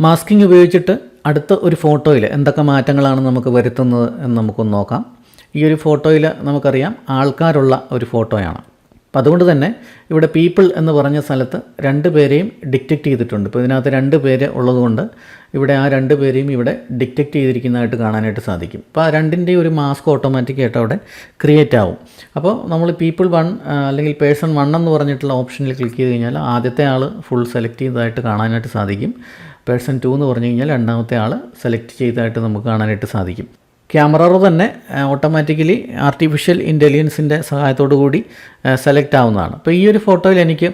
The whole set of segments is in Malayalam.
മാസ്കിംഗ് ഉപയോഗിച്ചിട്ട് അടുത്ത ഒരു ഫോട്ടോയിൽ എന്തൊക്കെ മാറ്റങ്ങളാണ് നമുക്ക് വരുത്തുന്നത് എന്ന് നമുക്കൊന്ന് നോക്കാം. ഈ ഒരു ഫോട്ടോയിൽ നമുക്കറിയാം ആൾക്കാരുള്ള ഒരു ഫോട്ടോയാണ്. അപ്പോൾ അതുകൊണ്ട് തന്നെ ഇവിടെ പീപ്പിൾ എന്ന് പറഞ്ഞ സ്ഥലത്ത് 2 പേരെയും ഡിറ്റക്റ്റ് ചെയ്തിട്ടുണ്ട്. ഇപ്പോൾ ഇതിനകത്ത് 2 പേര് ഉള്ളതുകൊണ്ട് ഇവിടെ ആ 2 പേരെയും ഇവിടെ ഡിറ്റക്റ്റ് ചെയ്തിരിക്കുന്നതായിട്ട് കാണാനായിട്ട് സാധിക്കും. അപ്പോൾ ആ 2ൻ്റെയും ഒരു മാസ്ക് ഓട്ടോമാറ്റിക്കായിട്ട് അവിടെ ക്രിയേറ്റ് ആവും. അപ്പോൾ നമ്മൾ പീപ്പിൾ 1 അല്ലെങ്കിൽ പേഴ്സൺ 1 എന്ന് പറഞ്ഞിട്ടുള്ള ഓപ്ഷനിൽ ക്ലിക്ക് ചെയ്ത് കഴിഞ്ഞാൽ ആദ്യത്തെ ആൾ ഫുൾ സെലക്ട് ചെയ്തതായിട്ട് കാണാനായിട്ട് സാധിക്കും. പേഴ്സൺ 2 എന്ന് പറഞ്ഞു കഴിഞ്ഞാൽ രണ്ടാമത്തെ ആൾ സെലക്ട് ചെയ്തതായിട്ട് നമുക്ക് കാണാനായിട്ട് സാധിക്കും. ക്യാമറ തന്നെ ഓട്ടോമാറ്റിക്കലി ആർട്ടിഫിഷ്യൽ ഇൻ്റലിജൻസിൻ്റെ സഹായത്തോടു കൂടി സെലക്ട് ആവുന്നതാണ്. അപ്പോൾ ഈ ഒരു ഫോട്ടോയിൽ എനിക്ക്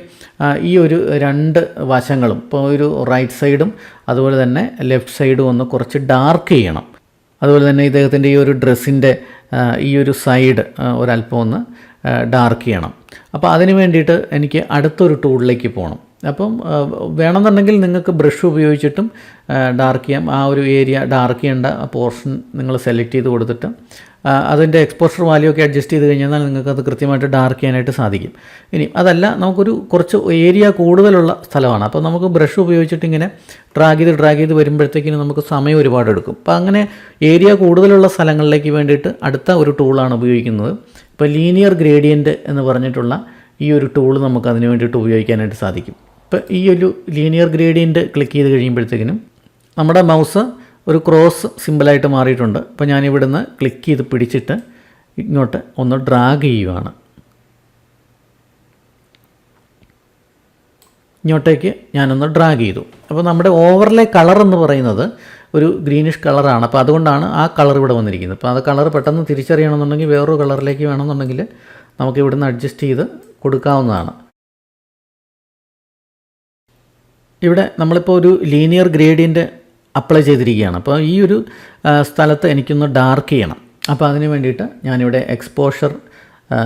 ഈ ഒരു 2 വശങ്ങളും, ഇപ്പോൾ ഒരു റൈറ്റ് സൈഡും അതുപോലെ തന്നെ ലെഫ്റ്റ് സൈഡും ഒന്ന് കുറച്ച് ഡാർക്ക് ചെയ്യണം. അതുപോലെ തന്നെ ഇദ്ദേഹത്തിൻ്റെ ഈ ഒരു ഡ്രസ്സിൻ്റെ ഈ ഒരു സൈഡ് ഒരല്പം ഒന്ന് ഡാർക്ക് ചെയ്യണം. അപ്പോൾ അതിന് വേണ്ടിയിട്ട് എനിക്ക് അടുത്തൊരു ടൂളിലേക്ക് പോകണം. അപ്പം വേണമെന്നുണ്ടെങ്കിൽ നിങ്ങൾക്ക് ബ്രഷ് ഉപയോഗിച്ചിട്ടും ഡാർക്ക് ചെയ്യാം. ആ ഒരു ഏരിയ ഡാർക്ക് ചെയ്യേണ്ട പോർഷൻ നിങ്ങൾ സെലക്ട് ചെയ്ത് കൊടുത്തിട്ട് അതിൻ്റെ എക്സ്പോഷർ വാല്യൂ ഒക്കെ അഡ്ജസ്റ്റ് ചെയ്ത് കഴിഞ്ഞാൽ നിങ്ങൾക്കത് കൃത്യമായിട്ട് ഡാർക്ക് ചെയ്യാനായിട്ട് സാധിക്കും. ഇനി അതല്ല, നമുക്കൊരു കുറച്ച് ഏരിയ കൂടുതലുള്ള സ്ഥലമാണ്. അപ്പോൾ നമുക്ക് ബ്രഷ് ഉപയോഗിച്ചിട്ട് ഇങ്ങനെ ഡ്രാഗ് ചെയ്ത് വരുമ്പോഴത്തേക്കിനും നമുക്ക് സമയം ഒരുപാട് എടുക്കും. അപ്പോൾ അങ്ങനെ ഏരിയ കൂടുതലുള്ള സ്ഥലങ്ങളിലേക്ക് വേണ്ടിയിട്ട് അടുത്ത ഒരു ടൂളാണ് ഉപയോഗിക്കുന്നത്. ഇപ്പോൾ ലീനിയർ ഗ്രേഡിയൻറ്റ് എന്ന് പറഞ്ഞിട്ടുള്ള ഈ ഒരു ടൂൾ നമുക്ക് അതിന് വേണ്ടിയിട്ട് ഉപയോഗിക്കാനായിട്ട് സാധിക്കും. ഇപ്പോൾ ഈ ഒരു ലീനിയർ ഗ്രേഡിയൻറ്റ് ക്ലിക്ക് ചെയ്ത് കഴിയുമ്പോഴത്തേക്കിനും നമ്മുടെ മൗസ് ഒരു ക്രോസ് സിമ്പിളായിട്ട് മാറിയിട്ടുണ്ട്. അപ്പോൾ ഞാനിവിടുന്ന് ക്ലിക്ക് ചെയ്ത് പിടിച്ചിട്ട് ഇങ്ങോട്ട് ഒന്ന് ഡ്രാഗ് ചെയ്യുവാണ്. ഇങ്ങോട്ടേക്ക് ഞാനൊന്ന് ഡ്രാഗ് ചെയ്തു. അപ്പോൾ നമ്മുടെ ഓവർലേ കളർ എന്ന് പറയുന്നത് ഒരു ഗ്രീനിഷ് കളറാണ്. അപ്പോൾ അതുകൊണ്ടാണ് ആ കളർ ഇവിടെ വന്നിരിക്കുന്നത്. അപ്പോൾ അത് കളർ പെട്ടെന്ന് തിരിച്ചറിയണമെന്നുണ്ടെങ്കിൽ വേറൊരു കളറിലേക്ക് വേണമെന്നുണ്ടെങ്കിൽ നമുക്ക് ഇവിടുന്ന് അഡ്ജസ്റ്റ് ചെയ്ത് കൊടുക്കാവുന്നതാണ്. ഇവിടെ നമ്മളിപ്പോൾ ഒരു ലീനിയർ ഗ്രേഡിയൻറ്റ് അപ്ലൈ ചെയ്തിരിക്കുകയാണ്. അപ്പോൾ ഈ ഒരു സ്ഥലത്ത് എനിക്കൊന്ന് ഡാർക്ക് ചെയ്യണം. അപ്പോൾ അതിന് വേണ്ടിയിട്ട് ഞാനിവിടെ എക്സ്പോഷർ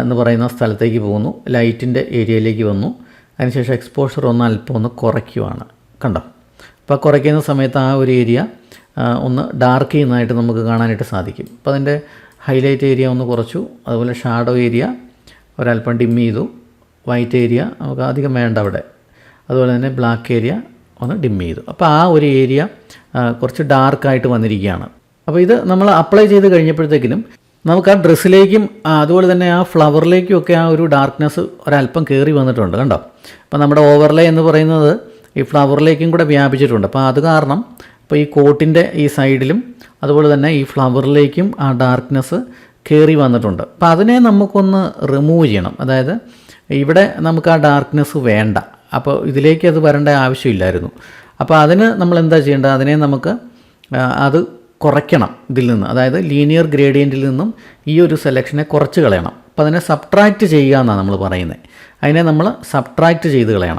എന്ന് പറയുന്ന സ്ഥലത്തേക്ക് പോകുന്നു. ലൈറ്റിൻ്റെ ഏരിയയിലേക്ക് വന്നു. അതിനുശേഷം എക്സ്പോഷർ അല്പം ഒന്ന് കുറയ്ക്കുവാണ്. കണ്ടോ? അപ്പോൾ കുറയ്ക്കുന്ന സമയത്ത് ആ ഒരു ഏരിയ ഒന്ന് ഡാർക്ക് ചെയ്യുന്നതായിട്ട് നമുക്ക് കാണാനായിട്ട് സാധിക്കും. അപ്പോൾ അതിൻ്റെ ഹൈലൈറ്റ് ഏരിയ ഒന്ന് കുറച്ചു. അതുപോലെ ഷാഡോ ഏരിയ ഒരല്പം ഡിം ചെയ്തു. വൈറ്റ് ഏരിയ നമുക്ക് അധികം വേണ്ട അവിടെ. അതുപോലെ തന്നെ ബ്ലാക്ക് ഏരിയ ഒന്ന് ഡിം ചെയ്തു. അപ്പോൾ ആ ഒരു ഏരിയ കുറച്ച് ഡാർക്കായിട്ട് വന്നിരിക്കുകയാണ്. അപ്പോൾ ഇത് നമ്മൾ അപ്ലൈ ചെയ്ത് കഴിഞ്ഞപ്പോഴത്തേക്കിനും നമുക്ക് ആ ഡ്രസ്സിലേക്കും അതുപോലെ തന്നെ ആ ഫ്ലവറിലേക്കും ഒക്കെ ആ ഒരു ഡാർക്ക്നെസ് ഒരല്പം കയറി വന്നിട്ടുണ്ട്. കണ്ടോ? അപ്പോൾ നമ്മുടെ ഓവർലേ എന്ന് പറയുന്നത് ഈ ഫ്ലവറിലേക്കും കൂടെ വ്യാപിച്ചിട്ടുണ്ട്. അപ്പോൾ അത് കാരണം ഇപ്പോൾ ഈ കോട്ടിൻ്റെ ഈ സൈഡിലും അതുപോലെ തന്നെ ഈ ഫ്ലവറിലേക്കും ആ ഡാർക്ക്നെസ് കയറി വന്നിട്ടുണ്ട്. അപ്പോൾ അതിനെ നമുക്കൊന്ന് റിമൂവ് ചെയ്യണം. അതായത് ഇവിടെ നമുക്ക് ആ ഡാർക്ക്നെസ് വേണ്ട. അപ്പോൾ ഇതിലേക്ക് അത് വരേണ്ട ആവശ്യമില്ലായിരുന്നു. അപ്പോൾ അതിന് നമ്മൾ എന്താ ചെയ്യേണ്ടത്? അതിനെ നമുക്ക് അത് കുറയ്ക്കണം ഇതിൽ നിന്ന്. അതായത് ലീനിയർ ഗ്രേഡിയൻറ്റിൽ നിന്നും ഈ ഒരു സെലക്ഷനെ കുറച്ച് കളയണം. അപ്പോൾ അതിനെ സബ്ട്രാക്റ്റ് ചെയ്യുക എന്നാണ് നമ്മൾ പറയുന്നത്. അതിനെ നമ്മൾ സബ്ട്രാക്റ്റ് ചെയ്ത് കളയണം.